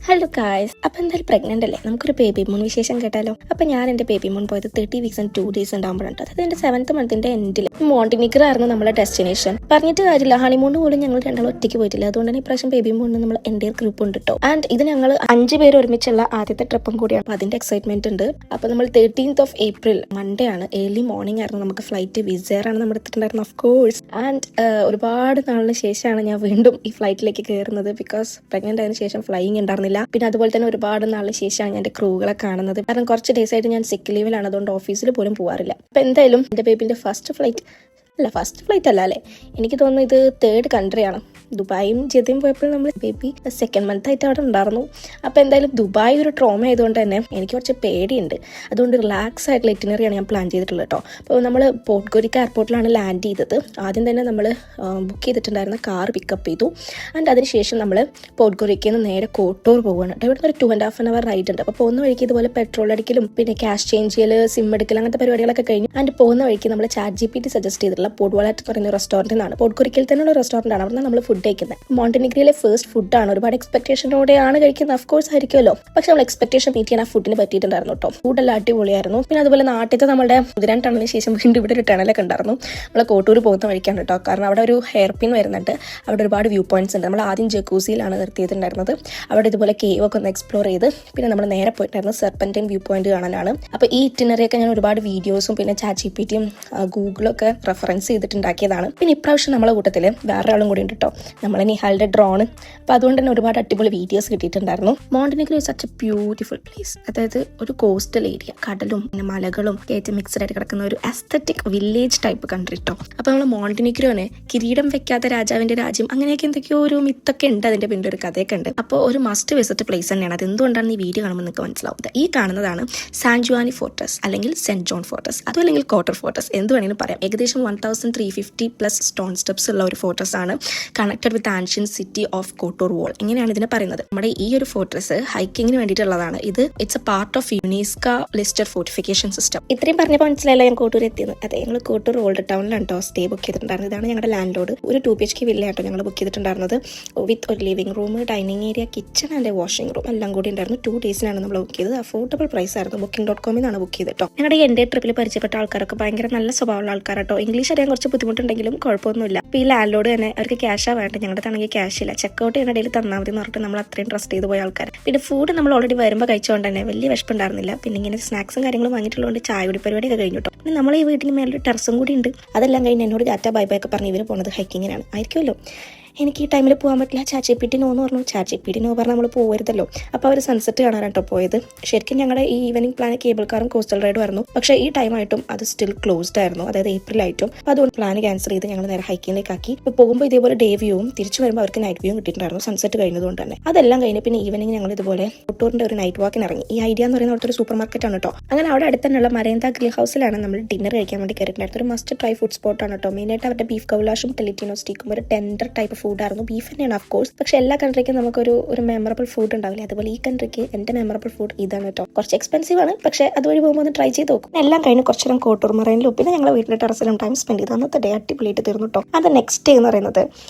Hello guys, അപ്പം എന്തായാലും pregnant അല്ലേ, നമുക്കൊരു ബേബി മൂൺ വിശേഷം കേട്ടാലോ. അപ്പം ഞാൻ എൻ്റെ ബേബി മൂൺ പോയത് 30 weeks and 2 days ഉണ്ടാകുമ്പോഴാണ്. അതായത് എൻ്റെ 7th month എൻഡിൽ മോണ്ടിനിഗ്രോ ആയിരുന്നു നമ്മുടെ ഡെസ്റ്റിനേഷൻ. പറഞ്ഞിട്ട് കാര്യമില്ല, ഹണിമൂണിന് പോലും ഞങ്ങൾ രണ്ടാളും ഒറ്റയ്ക്ക് പോയിട്ടില്ല. അതുകൊണ്ട് തന്നെ ഇപ്രാവശ്യം ബേബി മൂണിന് നമ്മൾ എൻ്റെ ഗ്രൂപ്പ് ഉണ്ട് കേട്ടോ. ആൻഡ് ഇത് ഞങ്ങൾ 5 പേര് ഒരുമിച്ചുള്ള ആദ്യത്തെ ട്രിപ്പും കൂടിയാണ്. അപ്പം അതിൻ്റെ എക്സൈറ്റ്മെന്റ് ഉണ്ട്. അപ്പം നമ്മൾ 13th of April മൺഡേ ആണ്, ഏർലി മോർണിംഗ് ആയിരുന്നു നമുക്ക് ഫ്ലൈറ്റ്. വിസയറാണ് നമ്മൾ എടുത്തിട്ടുണ്ടായിരുന്നത് ഓഫ് കോഴ്സ്. ആൻഡ് ഒരുപാട് നാളിന് ശേഷമാണ് ഞാൻ വീണ്ടും ഈ ഫ്ലൈറ്റിലേക്ക് കയറുന്നത്. ബിക്കോസ് പ്രഗ്നന്റ് ആയതിനു ശേഷം ഫ്ലൈയിങ് ഉണ്ടായിരുന്നില്ല. പിന്നെ അതുപോലെ തന്നെ ഒരുപാട് നാളിന് ശേഷമാണ് ഞാൻ എൻ്റെ ക്രൂകളെ കാണുന്നത്. കാരണം കുറച്ച് ഡേയ്സ് ആയിട്ട് ഞാൻ സിക്ക് ലീവിലാണ്, അതുകൊണ്ട് ഓഫീസിൽ പോലും പോകാറില്ല. അപ്പം എന്തായാലും എൻ്റെ ബേബിൻ്റെ ഫസ്റ്റ് ഫ്ലൈറ്റ് അല്ല അല്ലേ, എനിക്ക് തോന്നുന്നു ഇത് 3rd കൺട്രിയാണ്. ദുബായും ജിദ്ദയും പോയപ്പോൾ നമ്മൾ ബേബി 2nd month ആയിട്ട് അവിടെ ഉണ്ടായിരുന്നു. അപ്പോൾ എന്തായാലും ദുബായ് ഒരു ട്രോമ ആയതുകൊണ്ട് തന്നെ എനിക്ക് കുറച്ച് പേടിയുണ്ട്. അതുകൊണ്ട് റിലാക്സ് ആയിട്ടുള്ള ഇറ്റിനറിയാണ് ഞാൻ പ്ലാൻ ചെയ്തിട്ടുള്ളത് കേട്ടോ. അപ്പോൾ നമ്മൾ പോർട്ട്ഗോരിക്ക എയർപോർട്ടിലാണ് ലാൻഡ് ചെയ്തത്. ആദ്യം തന്നെ നമ്മൾ ബുക്ക് ചെയ്തിട്ടുണ്ടായിരുന്ന കാർ പിക്കപ്പ് ചെയ്തു. ആൻഡ് അതിനുശേഷം നമ്മൾ പോർട്ട്ഗോരിക്കയിൽ നിന്ന് നേരെ കോട്ടൂർ പോവുകയാണ്. ഇവിടെ നിന്ന് ഒരു 2.5 hour റൈഡ് ഉണ്ട്. അപ്പോൾ പോകുന്ന വഴിക്ക് ഇതുപോലെ പെട്രോൾ അടിക്കലും പിന്നെ ക്യാഷ് ചേഞ്ച് ചെയ്യൽ, സിം എടുക്കൽ, അങ്ങനത്തെ പരിപാടികളൊക്കെ കഴിഞ്ഞു. ആൻഡ് പോകുന്ന വഴിക്ക് നമ്മൾ ChatGPT സജസ്റ്റ് ചെയ്തിട്ടുള്ള പോഡ്വാലറ്റ് എന്ന് പറയുന്ന റെസ്റ്റോറൻറ്റിൽ നിന്നാണ്, പോർട്ട്ഗോരിക്കയിൽ തന്നെയുള്ള റെസ്റ്റോറൻ്റ് ആണ്. അവിടെ നമ്മൾ ഫുഡ് കഴിക്കുന്നത്. മോണ്ടിനിഗ്രോയിലെ ഫസ്റ്റ് ഫുഡാണ്. ഒരുപാട് എക്സ്പെക്ടേഷനോടെയാണ് കഴിക്കുന്നത്, ഓഫ് കോഴ്സ് ആയിരിക്കുമല്ലോ. പക്ഷെ നമ്മൾ എക്സ്പെക്ടേഷൻ മീറ്റ് ചെയ്യാൻ ആ ഫുഡിന് പറ്റിയിട്ടുണ്ടായിരുന്നു കേട്ടോ. ഫുഡെല്ലാം അടിപൊളിയായിരുന്നു. പിന്നെ അതുപോലെ നാട്ടിലത്തെ നമ്മുടെ കുതിരാൻ ടണലിന് ശേഷം വീണ്ടും ഇവിടെ ഒരു ടണലൊക്കെ ഉണ്ടായിരുന്നു. നമ്മൾ കോട്ടൂർ പോകുന്ന വഴിക്കാണ് കേട്ടോ. കാരണം അവിടെ ഒരു ഹെയർ പിൻ വരുന്നുണ്ട്. അവിടെ ഒരുപാട് വ്യൂ പോയിന്റ്സ് ഉണ്ട്. നമ്മൾ ആദ്യം ജക്കൂസിയിലാണ് നിർത്തിയിട്ടുണ്ടായിരുന്നത്. അവിടെ ഇതുപോലെ കേവ് ഒക്കെ ഒന്ന് എക്സ്പ്ലോർ ചെയ്ത് പിന്നെ നമ്മൾ നേരെ പോയിട്ടുണ്ടായിരുന്നു സെർപ്പന്റൈൻ വ്യൂ പോയിന്റ് കാണാനാണ്. അപ്പോൾ ഈ ഇറ്റിനറിയൊക്കെ ഞാൻ ഒരുപാട് വീഡിയോസും പിന്നെ ChatGPTയും ഗൂഗിളൊക്കെ റെഫറൻസ് ചെയ്തിട്ടുണ്ടാക്കിയതാണ്. പിന്നെ ഇപ്രാവശ്യം നമ്മളെ കൂട്ടത്തിൽ വേറൊരാളും കൂടി ഉണ്ട് കേട്ടോ, നമ്മളെ നിഹാലിന്റെ ഡ്രോൺ. അപ്പോൾ അതുകൊണ്ട് തന്നെ ഒരുപാട് അടിപൊളി വീഡിയോസ് കിട്ടിയിട്ടുണ്ടായിരുന്നു. Montenegro is such A beautiful place. അതായത് ഒരു കോസ്റ്റൽ ഏരിയ, കടലും പിന്നെ മലകളും ഒക്കെ മിക്സ്ഡ് ആയിട്ട് കിടക്കുന്ന ഒരു അസ്തറ്റിക് വില്ലേജ് ടൈപ്പ് കൺട്രി കേട്ടോ. അപ്പോൾ നമ്മൾ മോണ്ടിനിഗ്രോനെ കിരീടം വെക്കാത്ത രാജാവിന്റെ രാജ്യം അങ്ങനെയൊക്കെ എന്തൊക്കെയോ ഒരു മിത്തൊക്കെ ഉണ്ട്, അതിന്റെ പിന്നെ ഒരു കഥയൊക്കെ ഉണ്ട്. അപ്പോൾ ഒരു മസ്റ്റ് വിസിറ്റ് പ്ലേസ് തന്നെയാണ്. അത് എന്തുകൊണ്ടാണ് ഈ വീഡിയോ കാണുമ്പോൾ നിങ്ങൾക്ക് മനസ്സിലാവുന്നത്. ഈ കാണുന്നതാണ് സാൻ ജുവാനി ഫോർട്രസ് അല്ലെങ്കിൽ സെന്റ് ജോൺ ഫോർട്രസ്, അതും അല്ലെങ്കിൽ കോട്ടർ ഫോർട്രസ്, എന്ത് വേണമെങ്കിലും പറയാം. ഏകദേശം 1350+ സ്റ്റോൺ സ്റ്റെപ്സ് ഉള്ള ഒരു ഫോർട്രസ് ആണ്, connected with ancient city of Kottur wall. ഇങ്ങനെയാണ് ഇതിനെ പറയുന്നത്. നമ്മുടെ ഈ ഒരു ഫോർട്രസ് ഹൈക്കിങ്ങിന് വേണ്ടിയിട്ടുള്ളതാണ്. ഇത് it's A part of UNESCO listed fortification system. ഇത്രയും പറഞ്ഞപ്പോൾ മനസ്സിലായല്ലോ ഞാൻ കോട്ടൂർ എത്തിയത്. അതെ, ഞങ്ങൾ കോട്ടൂർ ഓൾഡ് ടൗണിലാണ് കേട്ടോ സ്റ്റേ ബുക്ക് ചെയ്തിട്ടുണ്ടായിരുന്നത്. ഇതാണ് ഞങ്ങളുടെ ലാൻഡ് ലോഡ്. ഒരു 2 BHK വില്ല കേട്ടോ ഞങ്ങൾ ബുക്ക് ചെയ്തിട്ടുണ്ടായിരുന്നത്, വിത്ത് ഒരു living room, dining area, kitchen and washing room എല്ലാം കൂടി ഉണ്ടായിരുന്നു. 2 daysനാണ് നമ്മൾ ബുക്ക് ചെയ്തത്. അഫോർഡബിൾ പ്രൈസ് ആയിരുന്നു. Booking.com ബുക്ക് ചെയ്തിട്ടോ. ഞങ്ങളുടെ എൻ്റെ ട്രിപ്പിൽ പരിചയപ്പെട്ട ആൾക്കാരൊക്കെ ഭയങ്കര നല്ല സ്വഭാവമുള്ള ആൾക്കാരാട്ടോ. ഇംഗ്ലീഷ് അറിയാൻ കുറച്ച് ബുദ്ധിമുട്ടുണ്ടെങ്കിലും കുഴപ്പമൊന്നുമില്ല. അപ്പോൾ ഈ ലാൻഡ് ലോഡ് തന്നെ അവർക്ക് ക്യാഷാണ് വേണ്ടത്. ഞങ്ങളുടെ ആണെങ്കിൽ ക്യാഷ് ഇല്ല, ചെക്കൗട്ട് ചെയ്യുന്ന ഇടയിൽ തന്നാൽ മതി എന്ന് പറഞ്ഞിട്ട് നമ്മൾ അത്രയും ട്രസ്റ്റ് ചെയ്ത് പോയ ആൾക്കാർ. പിന്നെ ഫുഡ് നമ്മൾ ഓൾറെഡി വരുമ്പോൾ കഴിച്ചുകൊണ്ട് തന്നെ വലിയ വിശപ്പുണ്ടായിരുന്നില്ല. പിന്നെ ഇങ്ങനെ സ്നാക്സും കാര്യങ്ങളും വാങ്ങിയിട്ടുള്ളതുകൊണ്ട് ചായ കുടി പരിപാടിയൊക്കെ കഴിഞ്ഞു കേട്ടോ. പിന്നെ നമ്മൾ ഈ വീട്ടിന് മേലൊരു ടെറസും കൂടി ഉണ്ട്. അതെല്ലാം കഴിഞ്ഞ് എന്നോട് ടാറ്റ ബൈ ബൈ ഒക്കെ പറഞ്ഞ് ഇവർ പോകുന്നത് ഹൈക്കിങ്ങിനാണ് ആയിരിക്കുമല്ലോ. എനിക്ക് ഈ ടൈമിൽ പോകാൻ പറ്റില്ല. ChatGPT നോ എന്ന് പറഞ്ഞു. ChatGPT നോ പറഞ്ഞാൽ നമ്മൾ പോകരുതല്ലോ. അപ്പോൾ അവർ സൺസെറ്റ് കാണാനാണ് കേട്ടോ പോയത്. ശരിക്കും ഞങ്ങളുടെ ഈ ഈവനിങ് പ്ലാൻ കേബിൾ കാറും കോസ്റ്റൽ റൈഡും ആയിരുന്നു. പക്ഷേ ഈ ടൈമായിട്ടും അത് സ്റ്റിൽ ക്ലോസ്ഡ് ആയിരുന്നു, അതായത് April ആയിട്ടും. അപ്പോൾ അതുകൊണ്ട് പ്ലാൻ ക്യാൻസൽ ചെയ്ത് ഞങ്ങൾ നേരെ ഹൈക്കിങ്ങിലേക്ക് ആക്കി. ഇപ്പോൾ പോകുമ്പോൾ ഇതേപോലെ ഡേ വ്യൂവും തിരിച്ചു വരുമ്പോൾ അവർക്ക് നൈറ്റ് വ്യൂവും കിട്ടിയിട്ടുണ്ടായിരുന്നു, സൺസെറ്റ് കഴിഞ്ഞതുകൊണ്ട് തന്നെ. അതെല്ലാം കഴിഞ്ഞ് പിന്നെ ഈവനിങ് ഞങ്ങൾ ഇതുപോലെ കോട്ടൂറിൻ്റെ ഒരു നൈറ്റ് വാക്കിന് ഇറങ്ങി. ഈ ഐഡിയ എന്ന് പറയുന്ന അവിടുത്തെ ഒരു സൂപ്പർ മാർക്കറ്റാണ് കേട്ടോ. അങ്ങനെ അവിടെ അടുത്ത് തന്നെയുള്ള മരേന്ത ഗ്രിൽ ഹൗസിലാണ് നമ്മൾ ഡിന്നർ കഴിക്കാൻ വേണ്ടി കയറിയിട്ടുണ്ടായിരുന്നത്. ഒരു മസ്റ്റ് ട്രൈ ഫുഡ് സ്പോട്ടാണ് കേട്ടോ. മെയിനായിട്ട് അവരുടെ ബീഫ് കൗലാഷും ടെലിറ്റിനോ സ്റ്റീക്കും ഒരു ടെൻഡർ ടൈപ്പ് ഫുഡായിരുന്നു. Beef of course. പക്ഷെ എല്ലാ കൺട്രിക്കും നമുക്കൊരു മെമ്മറബിൾ ഫുഡ് ഉണ്ടാവില്ല. അതുപോലെ ഈ കൺട്രിക്ക് എന്റെ മെമ്മറബിൾ ഫുഡ് ഇതാണ് കേട്ടോ. കുറച്ച് എക്സ്പെൻസീവ് ആണ്, പക്ഷെ അതുവഴി പോകുമ്പോൾ ഒന്ന് ട്രൈ ചെയ്ത് നോക്കും. എല്ലാം കഴിഞ്ഞ് കുറച്ചു നേരം കോട്ടൂർ മറൈനിലും പിന്നെ ഞങ്ങൾ വീട്ടിലെ ടെറസിലും ടൈം സ്പെൻഡ് ചെയ്ത് അന്നത്തെ ഡേ അടിപൊളിയായിട്ട് തീർന്നു കേട്ടോ. അത് നെക്സ്റ്റ് ഡേ എന്ന് പറയുന്നത്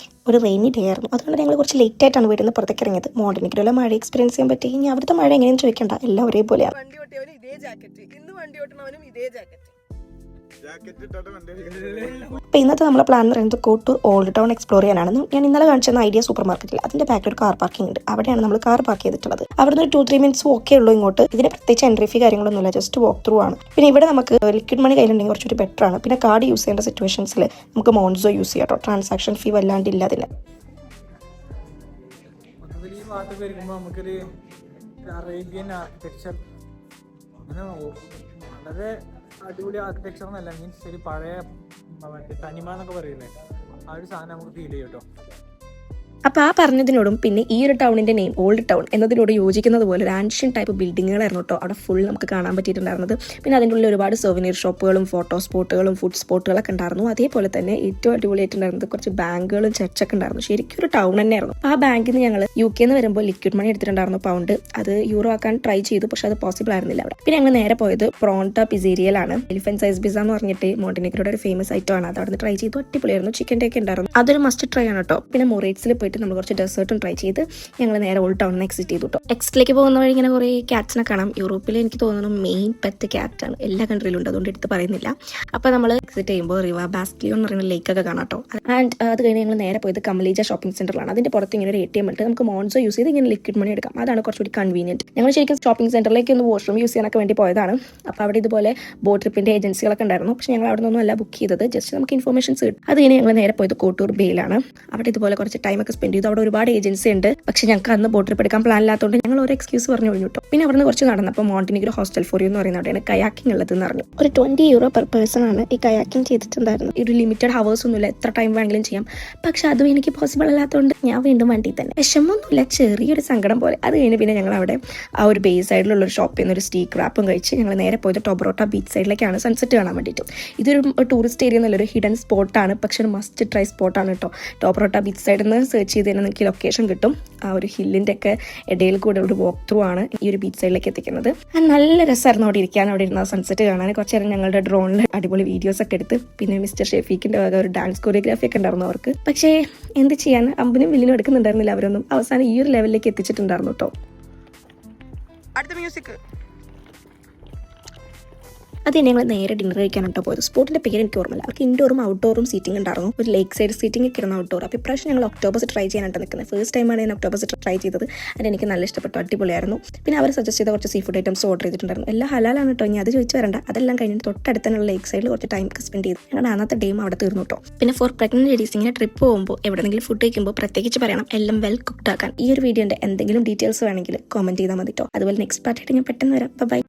ഒരു റെയിനി ഡേ ആയിരുന്നു. അതുകൊണ്ട് ഞങ്ങൾ കുറച്ച് ലേറ്റ് ആയിട്ടാണ് വീട്ടിൽ നിന്ന് പുറത്തേക്ക് ഇറങ്ങിയത്. മോണ്ടിനിഗ്രോയിലെ മഴ എക്സ്പീരിയൻസ് ചെയ്യാൻ പറ്റി. ഇനി അവിടുത്തെ മഴ എങ്ങനെയെന്ന് ചോദിക്കണ്ട, എല്ലാം ഒരേപോലെയാണ്. അപ്പോൾ ഇന്നത്തെ നമ്മളെ പ്ലാൻ എന്ന് പറയുന്നത് കോട്ടൂർ ഓൾഡ് ടൗൺ എക്സ്പ്ലോർ ചെയ്യാനാണ്. ഞാൻ ഇന്നലെ കാണിച്ചെന്ന ഐഡിയ സൂപ്പർ മാർക്കറ്റിൽ അതിന്റെ ബാക്കിൽ ഒരു കാർ പാർക്കിംഗ് ഉണ്ട്. അവിടെയാണ് നമ്മൾ കാർ പാർക്ക് ചെയ്തിട്ടുള്ളത്. അവിടുന്ന് ഒരു 2-3 minutes വോക്കേ ഉള്ളൂ ഇങ്ങോട്ട്. ഇതിന് പ്രത്യേകിച്ച് എൻട്രി ഫീ കാര്യങ്ങളൊന്നുമില്ല, ജസ്റ്റ് വാക്ക് ത്രൂ ആണ്. പിന്നെ ഇവിടെ നമുക്ക് ലിക്വിഡ് മണി കയ്യിലുണ്ടെങ്കിൽ കുറച്ചൊരു ബെറ്റർ ആണ്. പിന്നെ കാർഡ് യൂസ് ചെയ്യേണ്ട സിറ്റുവേഷൻസിൽ നമുക്ക് മോൺസോ യൂസ് ചെയ്യാം കേട്ടോ. ട്രാൻസാക്ഷൻ ഫീ വല്ലാണ്ടില്ല അതിന്. വളരെ അടിപൊളി ആർക്കിടെക്ചർ എന്നല്ല, മീൻസ് ഒരു പഴയ തനിമ എന്നൊക്കെ പറയുന്നത് ആ ഒരു സാധനം നമുക്ക് ഫീൽ ചെയ്യും കേട്ടോ. അപ്പോൾ ആ പറഞ്ഞതിനോടും പിന്നെ ഈ ഒരു ടൗണിന്റെ നെയിം ഓൾഡ് ടൗൺ എന്നതിനോട് യോജിക്കുന്നത് പോലെ ഒരു ആൻഷ്യൻ ടൈപ്പ് ബിൽഡിങ്ങുകളായിരുന്നു കേട്ടോ അവിടെ ഫുൾ നമുക്ക് കാണാൻ പറ്റിയിട്ടുണ്ടായിരുന്നത്. പിന്നെ അതിൻ്റെ ഉള്ളിൽ ഒരുപാട് സോവനീർ ഷോപ്പുകളും ഫോട്ടോ സ്പോട്ടുകളും ഫുഡ് സ്പോട്ടുകളൊക്കെ ഉണ്ടായിരുന്നു. അതേപോലെ തന്നെ ഏറ്റവും അടിപൊളിയായിട്ടുണ്ടായിരുന്നത് കുറച്ച് ബാങ്കുകളും ചർച്ചൊക്കെ ഉണ്ടായിരുന്നു. ശരിക്കും ഒരു ടൗൺ തന്നെയായിരുന്നു. അപ്പോൾ ആ ബാങ്കിൽ നിന്ന് ഞങ്ങൾ UK നിന്ന് വരുമ്പോൾ ലിക്വിഡ് മണി എടുത്തിട്ടുണ്ടായിരുന്നു, പൗണ്ട്. അത് യൂറോ ആക്കാൻ ട്രൈ ചെയ്തു, പക്ഷെ അത് പോസിബിൾ ആയിരുന്നില്ല അവിടെ. പിന്നെ ഞങ്ങൾ നേരെ പോയത് പ്രോൺട്ട പിസേരിയയിലാണ്. എലിഫന്റ് സൈസ് പിസ്സ എന്ന് പറഞ്ഞിട്ട് മോണ്ടിനിഗ്രോയുടെ ഒരു ഫേമസ് ഐറ്റം ആണ്. അത് അവിടെ നിന്ന് ട്രൈ ചെയ്തു, അടിപൊളിയായിരുന്നു. ചിക്കൻ്റെ ഒക്കെ ഉണ്ടായിരുന്നു, അതൊരു മസ്റ്റ് ട്രൈ ആണ് കേട്ടോ. പിന്നെ മൊറേറ്റ്സിൽ പോയിട്ട് കഴിഞ്ഞിട്ട് നമ്മൾ കുറച്ച് ഡെസേർട്ടും ട്രൈ ചെയ്ത് ഞങ്ങൾ നേരെ ഓൾഡ് ടൗണിൽ എക്സിറ്റ് ചെയ്തു കേട്ടോ. എക്സിലേക്ക് പോകുന്ന വഴി ഇങ്ങനെ കുറേ ക്യാറ്റ്സിനെ കാണാം. യൂറോപ്പിൽ എനിക്ക് തോന്നുന്നു മെയിൻ പെറ്റ് ക്യാറ്റാണ്, എല്ലാ കൺട്രിയിലും ഉണ്ട്, അതുകൊണ്ട് എടുത്ത് പറയുന്നില്ല. അപ്പോൾ നമ്മൾ എക്സിറ്റ് ചെയ്യുമ്പോൾ റിവ ബാസ്ക്ലിയോ എന്ന് പറയുന്ന ലേക്കൊക്കെ കാണാം കേട്ടോ. ആൻഡ് അത് കഴിഞ്ഞ് ഞങ്ങൾ നേരെ പോയത് കമലീജ ഷോപ്പിംഗ് സെന്ററിലാണ്. അതിൻ്റെ പുറത്ത് ഇങ്ങനെ ഒരു ATM ഉണ്ട്, നമുക്ക് മോൺസോ യൂസ് ചെയ്ത് ഇങ്ങനെ ലിക്വിഡ് മണി എടുക്കാം. അതാണ് കുറച്ചുകൂടി കൺവീനിയൻറ്റ്. ഞങ്ങൾ ശരിക്കും ഷോപ്പിംഗ് സെന്ററിലേക്ക് ഒന്ന് വാഷ്റൂം യൂസ് ചെയ്യാനൊക്കെ വേണ്ടി പോയതാണ്. അപ്പോൾ അവിടെ ഇതുപോലെ ബോട്ട് ട്രിപ്പിൻ്റെ ഏജൻസികളൊക്കെ ഉണ്ടായിരുന്നു. പക്ഷേ ഞങ്ങൾ അവിടെ നിന്നൊന്നും അല്ല ബുക്ക് ചെയ്തത്, ജസ്റ്റ് നമുക്ക് ഇൻഫർമേഷൻസ് കിട്ടും. അത് കഴിഞ്ഞ് ഞങ്ങൾ നേരെ പോയത് കോട്ടൂർ ബേയിലാണ്. അവിടെ ഇതുപോലെ കുറച്ച് ടൈമൊക്കെ സ്പെൻഡ് ചെയ്തു. അവിടെ ഒരുപാട് ഏജൻസി ഉണ്ട്, പക്ഷേ ഞങ്ങൾക്ക് അന്ന് ബോട്ട് ട്രിപ്പ് എടുക്കാൻ പ്ലാൻ ഇല്ലാത്തതുകൊണ്ട് ഞങ്ങൾ ഒരു എക്സ്ക്യൂസ് പറഞ്ഞു കഴിഞ്ഞു കേട്ടോ. പിന്നെ അവിടെ നിന്ന് കുറച്ച് നടന്നപ്പോൾ മോണ്ടിനിഗ്രോ ഹോസ്റ്റൽ ഫോർ യു എന്ന് പറയുന്ന അവിടെയാണ് കയാക്കിംഗ് ഉള്ളതെന്ന് പറഞ്ഞു. ഒരു €20 പെർ പേഴ്സൺ ആണ് ഈ കയാക്കിംഗ് ചെയ്തിട്ടുണ്ടായിരുന്നു. ഒരു ലിമിറ്റഡ് ഹവേഴ്സ് ഒന്നുമില്ല, എത്ര ടൈം വേണമെങ്കിലും ചെയ്യാം. പക്ഷെ അതും എനിക്ക് പോസിബിൾ അല്ലാത്തതുകൊണ്ട് ഞാൻ വീണ്ടും വണ്ടി തന്നെ. വിഷമൊന്നുമില്ല, ചെറിയൊരു സങ്കടം പോലെ. അത് കഴിഞ്ഞ് പിന്നെ ഞങ്ങൾ അവിടെ ആ ഒരു ബേ സൈഡിലുള്ള ഒരു ഷോപ്പിൽ നിന്ന് ഒരു സ്റ്റീക്ക് റാപ്പും കഴിച്ച് ഞങ്ങൾ നേരെ പോയത് ടൊബ്രോട്ട ബീച്ച് സൈഡിലേക്കാണ് സൺസെറ്റ് കാണാൻ വേണ്ടിയിട്ട്. ഇതൊരു ടൂറിസ്റ്റ് ഏരിയ എന്നല്ല, ഒരു ഹിഡൻ സ്പോട്ടാണ്, പക്ഷെ ഒരു മസ്റ്റ് ട്രൈ സ്പോട്ടാണ് കേട്ടോ. ടൊബ്രോട്ട ബീച്ച് സൈഡിൽ നിന്ന് സെർച്ച് ചെയ്ത് തന്നെ നിങ്ങൾക്ക് ലൊക്കേഷൻ കിട്ടും. ആ ഒരു ഹില്ലിൻ്റെ ഒക്കെ ഇടയിൽ കൂടെ ഒരു വാക്ക് ത്രൂ ആണ് ഈ ഒരു ബീച്ച് സൈഡിലേക്ക് എത്തിക്കുന്നത്. നല്ല രസമായിരുന്നു അവിടെ ഇരിക്കാൻ, അവിടെ ഇരുന്ന സൺസെറ്റ് കാണാൻ. കുറച്ച് നേരം ഞങ്ങളുടെ ഡ്രോണിൽ അടിപൊളി വീഡിയോസ് ഒക്കെ എടുത്ത്, പിന്നെ മിസ്റ്റർ ഷെഫീക്കിൻ്റെ വക ഒരു ഡാൻസ് കൊറിയോഗ്രാഫി ഒക്കെ ഉണ്ടായിരുന്നു അവർക്ക്. പക്ഷേ എന്ത് ചെയ്യാൻ, അമ്പനും വില്ലിനും എടുക്കുന്നുണ്ടായിരുന്നില്ല അവരൊന്നും. അവസാനം ഈ ഒരു ലെവലിലേക്ക് എത്തിച്ചിട്ടുണ്ടായിരുന്നു കേട്ടോ. അടുത്ത മ്യൂസിക്. അത് ഞങ്ങൾ നേരെ ഡിന്നർ കഴിക്കാനായിട്ടോ പോയത്. സ്പോട്ടിൻ്റെ പേര് എനിക്ക് ഓർമ്മയില്ല. അവർക്ക് ഇൻഡോറും ഔട്ട്ഡോറും സീറ്റിംഗ് ഉണ്ടായിരുന്നു. ഒരു ലേക്ക് സൈഡ് സീറ്റിംഗ് ഒക്കെ ഇരുന്ന ഔട്ട്ഡോർ. അപ്പോൾ ഇപ്രാവശ്യം ഞങ്ങൾ ഒക്ടോബസ് ട്രൈ ചെയ്യാനായിട്ട് നിൽക്കുന്നത്. ഫസ്റ്റ് ടൈമാണ് ഞാൻ ഒക്ടോബസ് ട്രൈ ചെയ്തത്. അത് എനിക്ക് നല്ല ഇഷ്ടപ്പെട്ടു, അടിപൊളിയായിരുന്നു. പിന്നെ അവർ സജസ്റ്റ് ചെയ്ത കുറച്ച് സീ ഫുഡ് ഐറ്റംസ് ഓർഡർ ചെയ്തിട്ടുണ്ടായിരുന്നു. എല്ലാം ഹലാലാണ് കേട്ടോ, ഇനി അത് ചോദിച്ചു വരണ്ട. അതെല്ലാം കഴിഞ്ഞിട്ട് തൊട്ടടുത്തുള്ള ലേക്ക് സൈഡിൽ കുറച്ച് ടൈം സ്പെൻഡ് ചെയ്ത് ഞങ്ങളുടെ അന്നത്തെ ഡേയും അവിടെ തീർന്നു കേട്ടോ. പിന്നെ ഫോർ പ്രഗ്നന്റ് ലേഡീസ് ഇങ്ങനെ ട്രിപ്പ് പോകുമ്പോൾ എവിടെയെങ്കിലും ഫുഡ് കഴിക്കുമ്പോൾ പ്രത്യേകിച്ച് പറയണം, എല്ലാം വെൽ കുക്ക്ഡ് ആക്കാൻ. ഈ ഒരു വീഡിയോൻ്റെ എന്തെങ്കിലും ഡീറ്റെയിൽസ് വേണമെങ്കിൽ കോമെന്റ് ചെയ്താൽ മതി കേട്ടോ. അതുപോലെ നെക്സ്റ്റ് പാർട്ടായിട്ട് ഞാൻ പെട്ടെന്ന് വരാം. ബൈ.